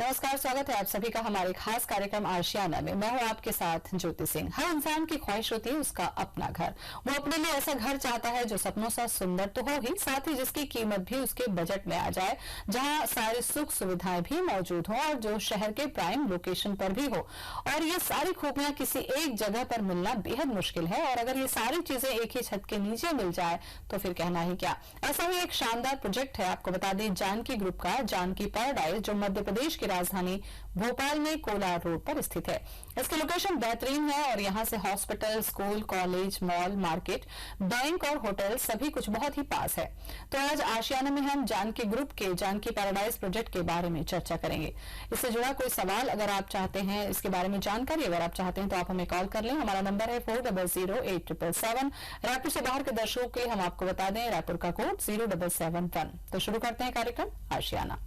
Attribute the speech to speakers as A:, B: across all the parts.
A: नमस्कार, स्वागत है आप सभी का हमारे खास कार्यक्रम आशियाना में। मैं हूं आपके साथ ज्योति सिंह। हर इंसान की ख्वाहिश होती है उसका अपना घर। वो अपने लिए ऐसा घर चाहता है जो सपनों सा सुंदर तो हो ही, साथ ही जिसकी कीमत भी उसके बजट में आ जाए, जहां सारी सुख सुविधाएं भी मौजूद हो और जो शहर के प्राइम लोकेशन पर भी हो। और ये सारी खूबियां किसी एक जगह पर मिलना बेहद मुश्किल है, और अगर ये सारी चीजें एक ही छत के नीचे मिल जाए तो फिर कहना ही क्या। ऐसा ही एक शानदार प्रोजेक्ट है, आपको बता दें, जानकी ग्रुप का जानकी पैराडाइज, जो मध्य प्रदेश की राजधानी भोपाल में कोलार रोड पर स्थित है। इसकी लोकेशन बेहतरीन है और यहाँ से hospital, school, college, mall, market, bank और होटल सभी कुछ बहुत ही पास है। तो आज आशियाना में हम जानकी ग्रुप के जानकी पैराडाइज प्रोजेक्ट के बारे में चर्चा करेंगे। इससे जुड़ा कोई सवाल अगर आप चाहते हैं, इसके बारे में जानकारी अगर आप चाहते हैं तो आप हमें कॉल कर लें। हमारा नंबर है 400877। रायपुर से बाहर के दर्शकों के लिए हम आपको बता दें, रायपुर का कोड 0771। तो शुरू करते हैं कार्यक्रम आशियाना।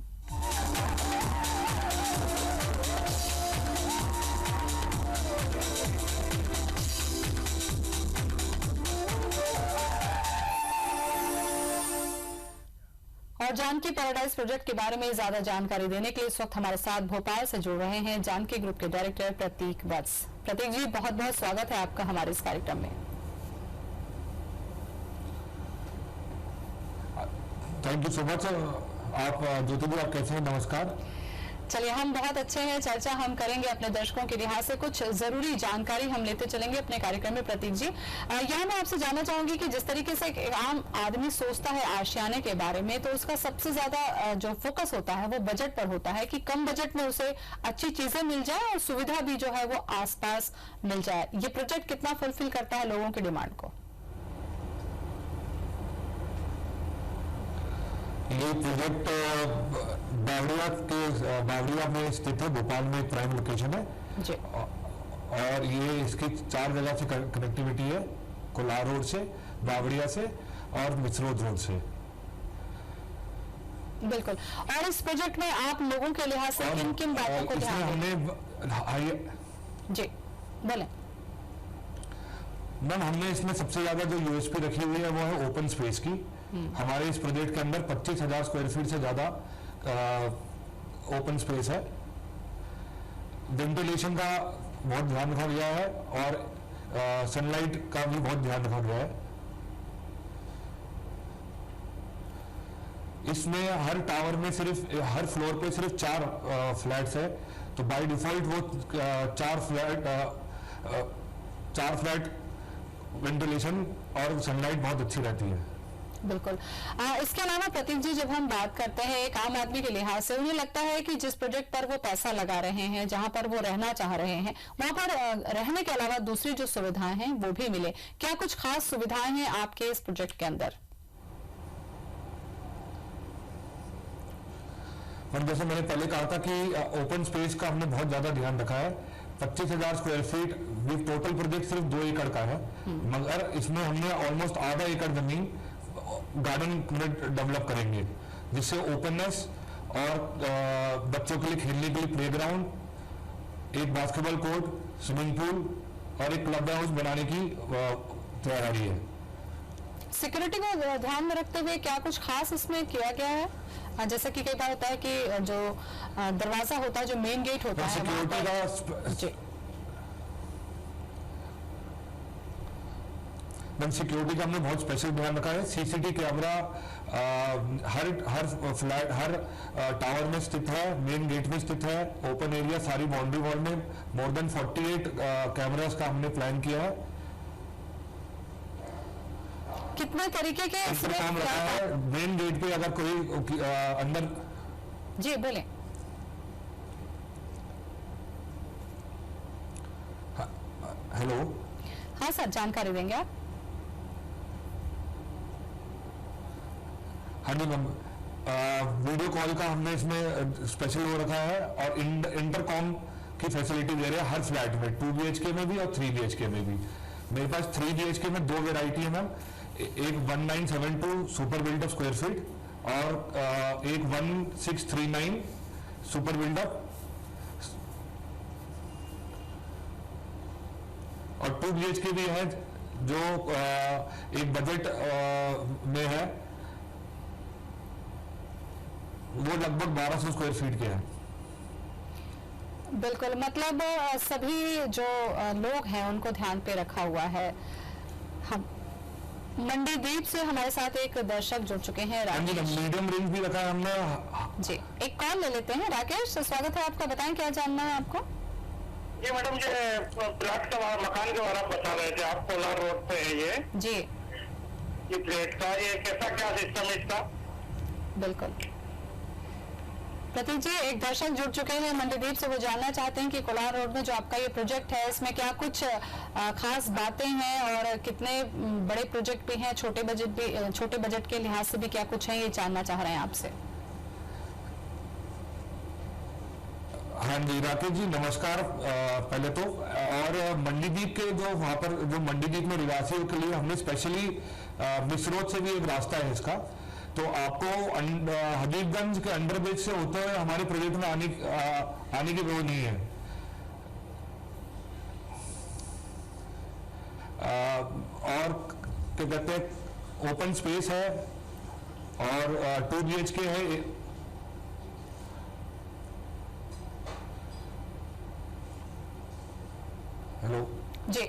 A: और जानकी पैराडाइज प्रोजेक्ट के बारे में ज्यादा जानकारी देने के लिए इस वक्त हमारे साथ भोपाल से जुड़ रहे हैं जानकी ग्रुप के डायरेक्टर प्रतीक वत्स। प्रतीक जी, बहुत बहुत स्वागत है आपका हमारे इस कार्यक्रम में।
B: Thank you so much. आप ज्योति जी, आप कैसे हैं? नमस्कार।
A: चलिए, हम बहुत अच्छे हैं। चर्चा हम करेंगे अपने दर्शकों के लिहाज से, कुछ जरूरी जानकारी हम लेते चलेंगे अपने कार्यक्रम में। प्रतीक जी, यहाँ मैं आपसे जानना चाहूंगी कि जिस तरीके से एक आम आदमी सोचता है आशियाने के बारे में, तो उसका सबसे ज्यादा जो फोकस होता है वो बजट पर होता है कि कम बजट में उसे अच्छी चीजें मिल जाए और सुविधा भी जो है वो आसपास मिल जाए। ये प्रोजेक्ट कितना फुलफिल करता है लोगों की डिमांड को?
B: ये प्रोजेक्ट बावड़िया में स्थित है, भोपाल में एक प्राइम लोकेशन है
A: जी।
B: और ये इसकी 4 जगह से कनेक्टिविटी है, कोलार रोड से, बावड़िया से और मिसरोद रोड से।
A: बिल्कुल। और इस प्रोजेक्ट में आप लोगों के लिहाज से किन किन बातों को ध्यान दें? जी बोले।
B: मैम, हमने इसमें सबसे ज्यादा जो यूएसपी रखी हुई है वो है ओपन स्पेस की। हमारे इस प्रोजेक्ट के अंदर 25,000 स्क्वायर फीट से ज्यादा ओपन स्पेस है। वेंटिलेशन का बहुत ध्यान रखा गया है और सनलाइट का भी बहुत ध्यान रखा गया है। इसमें हर टावर में हर फ्लोर पे सिर्फ 4 फ्लैट्स है, तो बाय डिफॉल्ट वो 4 फ्लैट वेंटिलेशन और सनलाइट बहुत अच्छी रहती है।
A: बिल्कुल। इसके अलावा प्रतीक जी, जब हम बात करते हैं एक आम आदमी के लिहाज से, उन्हें लगता है कि जिस प्रोजेक्ट पर वो पैसा लगा रहे हैं, जहां पर वो रहना चाह रहे हैं, वहां पर रहने के अलावा दूसरी जो सुविधाएं हैं वो भी मिले। क्या कुछ खास सुविधाएं हैं आपके इस प्रोजेक्ट के अंदर?
B: और जैसे मैंने पहले कहा था कि ओपन स्पेस का हमने बहुत ज्यादा ध्यान रखा है। 25,000 square feet with total project सिर्फ 2 एकड़ का है, मगर इसमें हमने ऑलमोस्ट आधा एकड़ जमीन गार्डन में डेवलप करेंगे, जिससे ओपननेस और बच्चों के लिए खेलने के लिए प्लेग्राउंड, एक बास्केटबॉल कोर्ट, स्विमिंग पूल और एक क्लब हाउस बनाने की तैयारी है।
A: सिक्योरिटी को ध्यान में रखते हुए क्या कुछ खास इसमें किया गया है? जैसा कि कई बार होता है कि जो दरवाजा होता है, जो मेन गेट होता है,
B: सिक्योरिटी का सिक्योरिटी का हमने बहुत स्पेशल ध्यान रखा है। सीसीटीवी कैमरा हर फ्लैट, हर टावर में स्थित है, मेन गेट में स्थित है, ओपन एरिया सारी बाउंड्री वॉल में मोर देन 48 कैमरास का हमने प्लान किया है।
A: कितने तरीके के
B: काम रखा है मेन गेट पे, अगर कोई अंदर।
A: जी बोले।
B: हेलो।
A: हाँ सर, जानकारी देंगे आप?
B: हाँ जी मैम, वीडियो कॉल का हमने इसमें स्पेशल वो रखा है और इंटरकॉम की फैसिलिटी दे रहे हैं हर फ्लैट में, 2 BHK में भी और 3 BHK में भी। मेरे पास 3 BHK में 2 वेराइटी है मैम, एक 1972 सुपर बिल्डअप स्क्वायर फीट और एक 1639 सुपर बिल्डअप और 2 BHK भी है जो एक बजट में है, वो लगभग 1200 स्क्वायर फीट के हैं।
A: बिल्कुल, मतलब सभी जो लोग हैं उनको ध्यान पे रखा हुआ है। हम मंडीदीप से हमारे साथ एक दर्शक जुड़ चुके हैं, राकेश।
B: मीडियम रेंज भी रखा है हमने।
A: जी, एक कॉल ले लेते हैं। राकेश, स्वागत है आपका, बताएं क्या जानना है आपको।
C: जी मैडम, ये प्लाट का मकान के बारे में बता रहे थे आप, कोलार रोड पे है ये
A: जी,
C: फ्लैट का, ये कैसा क्या सिस्टम है इसका?
A: बिल्कुल प्रतीक जी, एक दर्शक जुड़ चुके हैं मंडीदीप से, वो जानना चाहते हैं कि कोलार रोड में जो आपका ये प्रोजेक्ट है इसमें क्या कुछ खास बातें हैं और कितने बड़े प्रोजेक्ट भी हैं, छोटे बजट के लिहाज से भी क्या कुछ है, ये जानना चाह रहे हैं आपसे।
B: हाँ जी राकेश जी, नमस्कार। पहले तो और मंडीदीप के जो वहाँ पर जो मंडीदीप में निवासियों के लिए हमने स्पेशली मिसरोड से भी एक रास्ता है इसका, तो आपको हबीबगंज के अंडरब्रिज से होते हुए हमारे प्रोजेक्ट में आने की वो नहीं है। और क्या कहते हैं, ओपन स्पेस है और 2 BHK है। हेलो
A: जी,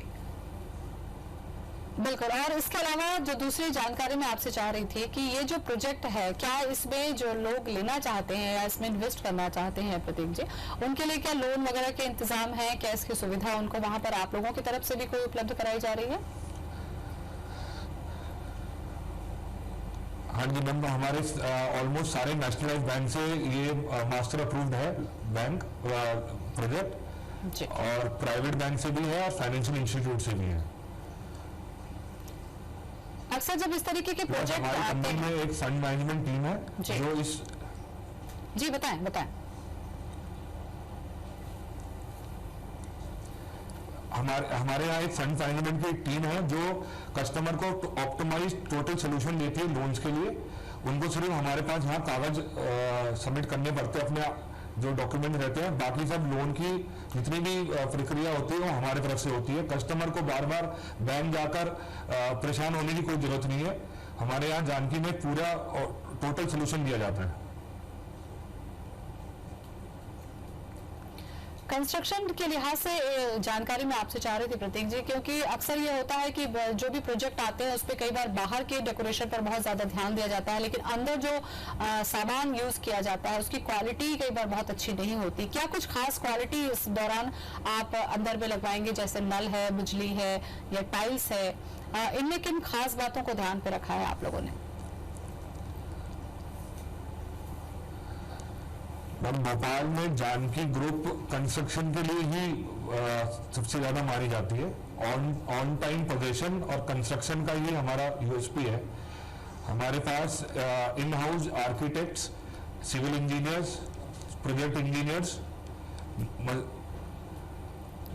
A: बिल्कुल। और इसके अलावा जो दूसरी जानकारी मैं आपसे चाह रही थी कि ये जो प्रोजेक्ट है, क्या इसमें जो लोग लेना चाहते हैं या इसमें इन्वेस्ट करना चाहते हैं प्रतीक जी, उनके लिए क्या लोन वगैरह के इंतजाम है, क्या इसकी सुविधा उनको वहां पर आप लोगों की तरफ से भी कोई उपलब्ध कराई जा रही है?
B: हाँ जी मैम, हमारे ऑलमोस्ट सारे नेशनलाइज बैंक से ये मास्टर अप्रूव्ड है बैंक प्रोजेक्ट, और प्राइवेट बैंक से भी है और फाइनेंशियल इंस्टीट्यूट से भी है।
A: अक्सर जब इस तरीके के प्रोजेक्ट
B: हमारी
A: आते
B: कंपनी में एक फंड मैनेजमेंट टीम है जो इस
A: जी बताएं
B: हमारे यहाँ एक फंड मैनेजमेंट की एक टीम है जो कस्टमर को ऑप्टिमाइज टोटल सोल्यूशन देती है लोन्स के लिए। उनको सिर्फ हमारे पास यहाँ कागज सबमिट करने पड़ते हैं, अपने जो डॉक्यूमेंट रहते हैं, बाकी सब लोन की जितनी भी प्रक्रिया होती है वो हमारे तरफ से होती है। कस्टमर को बार बार बैंक जाकर परेशान होने की कोई जरूरत नहीं है। हमारे यहाँ जानकी में पूरा टोटल सोल्यूशन दिया जाता है।
A: कंस्ट्रक्शन के लिहाज से जानकारी मैं आपसे चाह रही थी प्रतीक जी, क्योंकि अक्सर ये होता है कि जो भी प्रोजेक्ट आते हैं उस पर कई बार बाहर के डेकोरेशन पर बहुत ज्यादा ध्यान दिया जाता है, लेकिन अंदर जो सामान यूज किया जाता है उसकी क्वालिटी कई बार बहुत अच्छी नहीं होती। क्या कुछ खास क्वालिटी इस दौरान आप अंदर में लगवाएंगे, जैसे नल है, बिजली है या टाइल्स है, इनमें किन खास बातों को ध्यान पे रखा है आप लोगों ने?
B: भोपाल में जानकी ग्रुप कंस्ट्रक्शन के लिए ही सबसे ज्यादा मानी जाती है। ऑन टाइम पोजीशन और कंस्ट्रक्शन का ही हमारा यूएसपी है। हमारे पास in house architects, civil engineers, project engineers,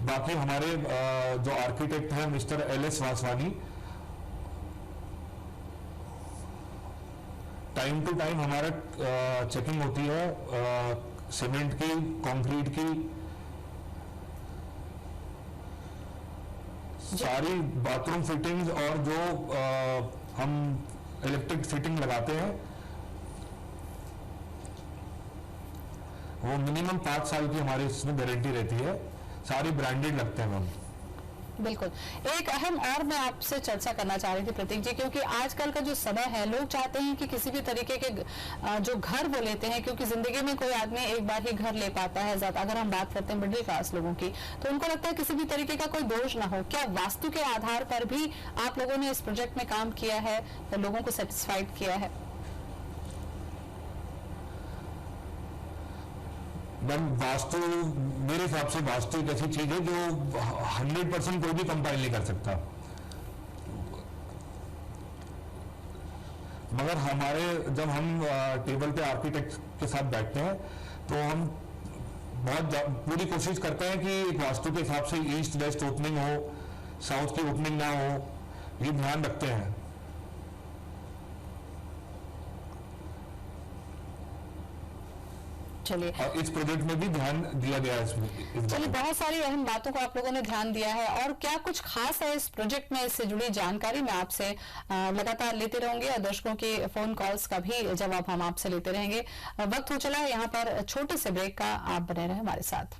B: बाकी हमारे जो आर्किटेक्ट हैं mister LS Vaswani, time to time हमारा चेकिंग होती है सीमेंट की, कंक्रीट की, सारी बाथरूम फिटिंग्स और जो हम इलेक्ट्रिक फिटिंग लगाते हैं वो मिनिमम 5 साल की हमारी इसमें गारंटी रहती है। सारी ब्रांडेड लगते हैं हम।
A: बिल्कुल। एक अहम और मैं आपसे चर्चा करना चाह रही थी प्रतीक जी, क्योंकि आजकल का जो समय है, लोग चाहते हैं कि किसी भी तरीके के जो घर वो लेते हैं, क्योंकि जिंदगी में कोई आदमी एक बार ही घर ले पाता है। ज्यादा अगर हम बात करते हैं मिडिल क्लास लोगों की, तो उनको लगता है किसी भी तरीके का कोई दोष ना हो। क्या वास्तु के आधार पर भी आप लोगों ने इस प्रोजेक्ट में काम किया है या लोगों को सेटिस्फाइड किया है?
B: वास्तु मेरे हिसाब से वास्तु एक ऐसी चीज है जो 100% कोई भी कंपाइल नहीं कर सकता। मगर जब हम टेबल पे आर्किटेक्ट के साथ बैठते हैं तो हम बहुत पूरी कोशिश करते हैं कि एक वास्तु के हिसाब से ईस्ट वेस्ट ओपनिंग हो, साउथ की ओपनिंग ना हो, ये ध्यान रखते हैं।
A: चलिए,
B: और इस प्रोजेक्ट में भी ध्यान दिया गया है इसमें।
A: चलिए, बहुत सारी अहम बातों को आप लोगों ने ध्यान दिया है। और क्या कुछ खास है इस प्रोजेक्ट में, इससे जुड़ी जानकारी मैं आपसे लगातार लेते रहूंगी और दर्शकों की फोन कॉल्स का भी जवाब हम आपसे लेते रहेंगे। वक्त हो चला है यहाँ पर छोटे से ब्रेक का, आप बने रहे हमारे साथ।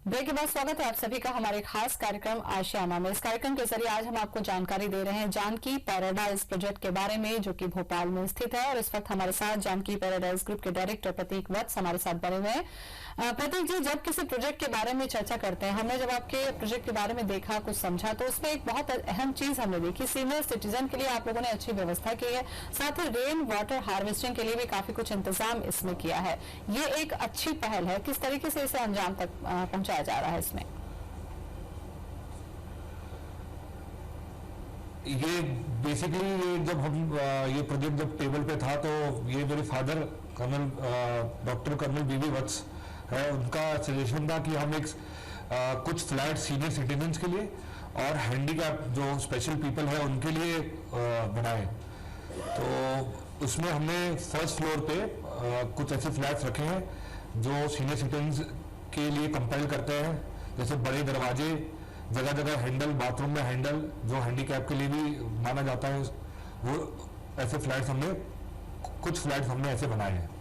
A: ब्रेक के बाद स्वागत है आप सभी का हमारे खास कार्यक्रम आशियाना में। इस कार्यक्रम के जरिए आज हम आपको जानकारी दे रहे हैं जानकी पैराडाइज प्रोजेक्ट के बारे में, जो कि भोपाल में स्थित है। और इस वक्त हमारे साथ जानकी पैराडाइज ग्रुप के डायरेक्टर प्रतीक वत्स हमारे साथ बने हुए हैं। प्रतीक जी, जब किसी प्रोजेक्ट के बारे में चर्चा करते हैं, हमने जब आपके प्रोजेक्ट के बारे में देखा, कुछ समझा, तो उसमें एक बहुत अहम चीज हमने देखी, सीनियर सिटीजन के लिए आप लोगों ने अच्छी व्यवस्था की है, साथ ही रेन वाटर हार्वेस्टिंग के लिए भी काफी कुछ इंतजाम इसमें किया है। ये एक अच्छी पहल है। किस तरीके से इसे अंजाम तक पहुंचाया जा रहा है इसमें?
B: ये बेसिकली ये जब हम ये प्रोजेक्ट जब टेबल पे था, तो ये मेरे फादर कर्नल डॉक्टर कर्नल बीबी वत्स है, उनका सजेशन था कि हम एक कुछ फ्लैट सीनियर सिटीजन्स के लिए और हैंडीकैप जो स्पेशल पीपल है उनके लिए बनाए। तो उसमें हमने फर्स्ट फ्लोर पे कुछ ऐसे फ्लैट्स रखे हैं जो सीनियर सिटीजन्स के लिए कंपेल करते हैं, जैसे बड़े दरवाजे, जगह जगह हैंडल, बाथरूम में हैंडल, जो हैंडीकैप के लिए भी माना जाता है, वो ऐसे फ्लैट्स हमने कुछ फ्लैट्स हमने ऐसे बनाए हैं।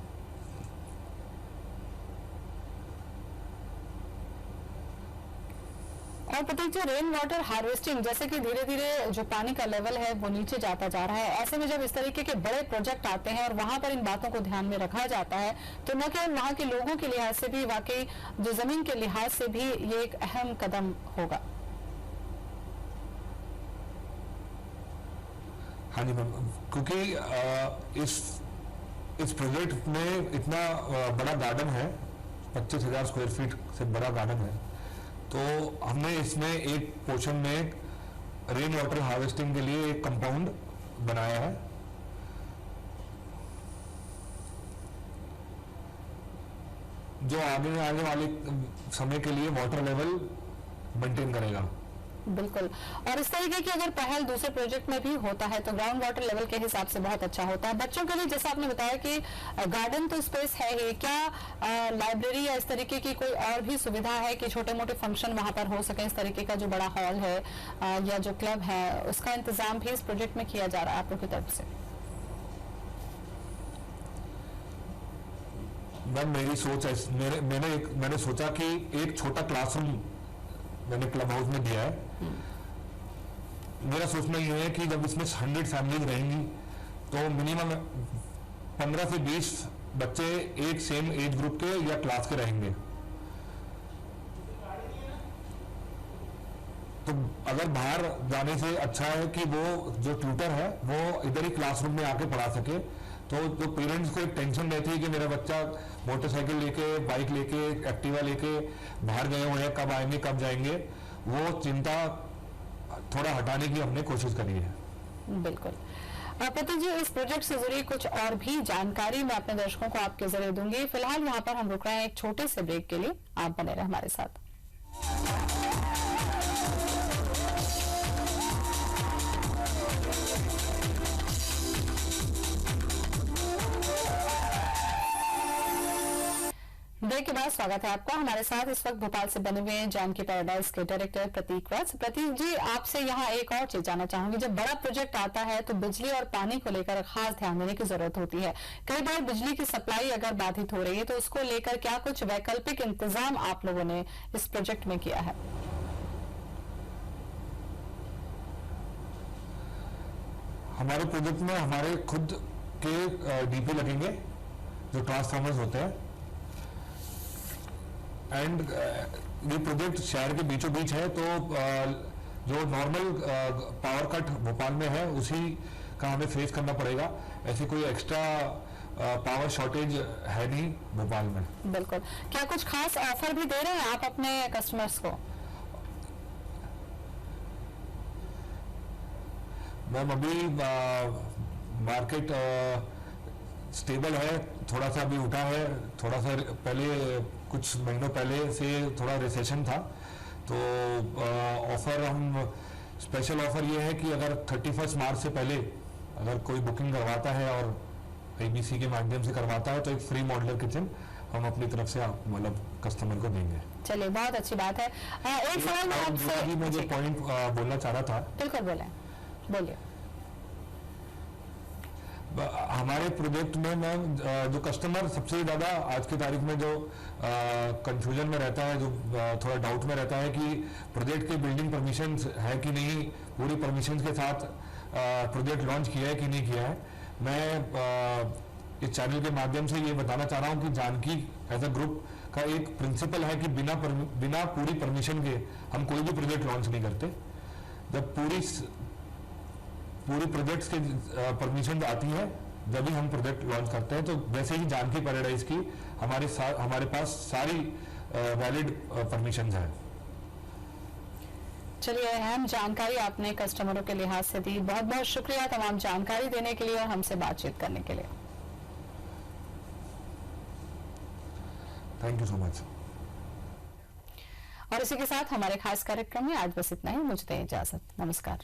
A: और प्रतीक जी, रेन वाटर हार्वेस्टिंग, जैसे कि धीरे धीरे जो पानी का लेवल है वो नीचे जाता जा रहा है, ऐसे में जब इस तरीके के बड़े प्रोजेक्ट आते हैं और वहां पर इन बातों को ध्यान में रखा जाता है, तो न केवल वहां के लोगों के लिहाज से भी, वाकई जो जमीन के लिहाज से भी ये एक अहम कदम होगा।
B: हाँ जी मैम, क्योंकि इस प्रोजेक्ट में इतना बड़ा गार्डन है, 25,000 स्क्वायर फीट से बड़ा गार्डन है, तो हमने इसमें एक पोर्शन में रेन वाटर हार्वेस्टिंग के लिए एक कंपाउंड बनाया है। जो आने वाले समय के लिए वाटर लेवल मेंटेन करेगा।
A: बिल्कुल। और इस तरीके की अगर पहल दूसरे प्रोजेक्ट में भी होता है तो ग्राउंड वाटर लेवल के हिसाब से बहुत अच्छा होता है। बच्चों के लिए जैसा आपने बताया कि गार्डन तो स्पेस है ही, क्या लाइब्रेरी या इस तरीके की कोई और भी सुविधा है कि छोटे मोटे फंक्शन वहां पर हो सके? इस तरीके का जो बड़ा हॉल है या जो क्लब है, उसका इंतजाम भी इस प्रोजेक्ट में किया जा रहा है आप लोग की तरफ से?
B: मैम, मेरी सोच है, मैंने सोचा कि एक छोटा क्लासरूम मैंने क्लब हाउस में दिया है। मेरा सोचना यह है कि जब इसमें 100 फैमिलीज रहेंगी तो मिनिमम 15 से 20 बच्चे एक सेम एज ग्रुप के या क्लास के रहेंगे। तो अगर बाहर जाने से अच्छा है कि वो जो ट्यूटर है वो इधर ही क्लासरूम में आके पढ़ा सके। तो जो पेरेंट्स को एक टेंशन रहती है कि मेरा बच्चा मोटरसाइकिल लेके, बाइक लेके, एक्टिवा लेके बाहर गए हुए हैं, कब आएंगे कब जाएंगे, वो चिंता थोड़ा हटाने की हमने कोशिश करी है।
A: बिल्कुल। प्रतीक जी, इस प्रोजेक्ट से जुड़ी कुछ और भी जानकारी मैं अपने दर्शकों को आपके जरिए दूंगी। फिलहाल यहाँ पर हम रुक रहे हैं एक छोटे से ब्रेक के लिए, आप बने रहे हमारे साथ। ब्रेक के बाद स्वागत है आपका। हमारे साथ इस वक्त भोपाल से बने हुए हैं जानकी पैराडाइज के डायरेक्टर प्रतीक वत्स। प्रतीक जी, आपसे यहाँ एक और चीज जानना चाहूंगी। जब बड़ा प्रोजेक्ट आता है तो बिजली और पानी को लेकर खास ध्यान देने की जरूरत होती है। कई बार बिजली की सप्लाई अगर बाधित हो रही है तो उसको लेकर क्या कुछ वैकल्पिक इंतजाम आप लोगों ने इस प्रोजेक्ट में किया है?
B: हमारे प्रोजेक्ट में हमारे खुद के डीपी लगेंगे, जो ट्रांसफार्मर्स होते हैं। एंड ये प्रोजेक्ट शहर के बीचों बीच है, तो जो नॉर्मल पावर कट भोपाल में है उसी का हमें फेस करना पड़ेगा। ऐसी कोई एक्स्ट्रा पावर शॉर्टेज है नहीं भोपाल में।
A: बिल्कुल। क्या कुछ खास ऑफर भी दे रहे हैं आप अपने कस्टमर्स को?
B: मैम, अभी मार्केट स्टेबल है, थोड़ा सा अभी उठा है। थोड़ा सा पहले कुछ महीनों पहले से थोड़ा रिसेशन था, तो ऑफर हम स्पेशल ऑफर ये है कि अगर 31 मार्च से पहले अगर कोई बुकिंग करवाता है और ABC के माध्यम से करवाता है तो एक फ्री मॉड्यूलर किचन हम अपनी तरफ से मतलब कस्टमर को देंगे।
A: चलिए, बहुत अच्छी बात है। एक सवाल मैं आपसे
B: मुझे पॉइंट बोलना चाह रहा था।
A: बिल्कुल बोलिए।
B: हमारे प्रोजेक्ट में मैम जो कस्टमर सबसे ज़्यादा आज की तारीख में जो कंफ्यूजन में रहता है, जो थोड़ा डाउट में रहता है कि प्रोजेक्ट के बिल्डिंग परमिशंस है कि नहीं, पूरी परमिशंस के साथ प्रोजेक्ट लॉन्च किया है कि नहीं किया है। मैं इस चैनल के माध्यम से ये बताना चाह रहा हूँ कि जानकी एज अ ग्रुप का एक प्रिंसिपल है कि बिना पूरी परमिशन के हम कोई भी प्रोजेक्ट लॉन्च नहीं करते। जब पूरी प्रोजेक्ट्स के परमिशन आती है जब ही हम प्रोजेक्ट लॉन्च करते हैं। तो वैसे ही जानकी पैराडाइज की हमारे पास सारी वैलिड परमिशन है।
A: चलिए, अहम जानकारी आपने कस्टमरों के लिहाज से दी। बहुत बहुत शुक्रिया तमाम जानकारी देने के लिए और हमसे बातचीत करने के लिए।
B: Thank you so much.
A: और इसी के साथ हमारे खास कार्यक्रम में आज बस इतना ही। मुझे दें इजाजत। नमस्कार।